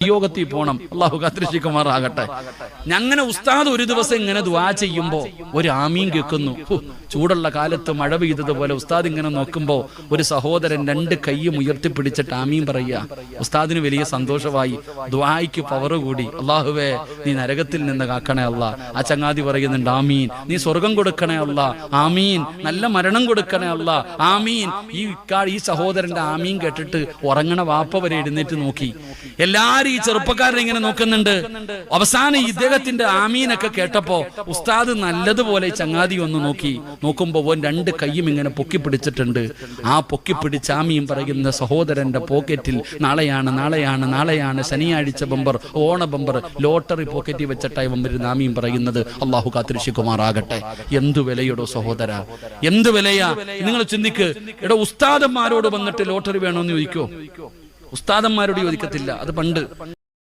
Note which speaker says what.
Speaker 1: യോഗത്തിൽ പോണം. അള്ളാഹു കാത്തിരക്ഷിക്കുമാറാകട്ടെ. അങ്ങനെ ഉസ്താദ് ഒരു ദിവസം ഇങ്ങനെ ദുആ ചെയ്യുമ്പോ ഒരു ആമീൻ കേൾക്കുന്നു. ചൂടുള്ള കാലത്ത് മഴ പെയ്തതുപോലെ ഉസ്താദ് ഇങ്ങനെ നോക്കുമ്പോ ഒരു സഹോദരൻ 2 കൈയും ഉയർത്തിപ്പിടിച്ചിട്ട് ആമീൻ പറയുക. ഉസ്താദിന് വലിയ സന്തോഷമായി, ദുആയ്ക്ക് പവർ കൂടി. അള്ളാഹുവേ നീ നരകത്തിൽ നിന്ന് കാക്കണേ അല്ലാ. ആ ചങ്ങാതി പറയുന്നുണ്ട് ആമീൻ. നീ സ്വർഗം കൊടുക്കണേ അല്ലാ, ആമീൻ. നല്ല മരണം കൊടുക്കണേ അല്ലാ, ആമീൻ. ഈ സഹോദരന്റെ ആമീൻ കേട്ടിട്ട് ഉറങ്ങണ വാപ്പ വരെ എഴുന്നേറ്റ് നോക്കി. എല്ലാരും ഈ ചെറുപ്പക്കാരനെ ഇങ്ങനെ നോക്കുന്നുണ്ട്. അവസാനം ഇദ്ദേഹത്തിന്റെ ആമീനൊക്കെ കേട്ടപ്പോ ഉസ്താദ് നല്ലതുപോലെ ചങ്ങാതി ഒന്ന് നോക്കുമ്പോ 2 കൈയും ഇങ്ങനെ പൊക്കി പിടിച്ചിട്ടുണ്ട്. ആ പൊക്കി പിടിച്ച് ആമീൻ പറയുന്ന സഹോദരന്റെ പോക്കറ്റിൽ നാളെയാണ് ശനിയാഴ്ച ബമ്പർ, ഓണ ബമ്പർ, ലോട്ടറി പോക്കറ്റിൽ വെച്ചിട്ടായി ബമ്പർ ആമീൻ പറയുന്നത്. അള്ളാഹു കാത്തിരക്ഷിക്കുമാറാകട്ടെ. എന്തു വിലയോടോ സഹോദര, എന്തു വിലയാ. നിങ്ങൾ ചിന്തിക്ക്. എടോ, ഉസ്താദന്മാരോട് വന്നിട്ട് ലോട്ടറി വേണോന്ന് ചോദിക്കോ? ഉസ്താദന്മാരോട് ചോദിക്കത്തില്ല. അത് പണ്ട്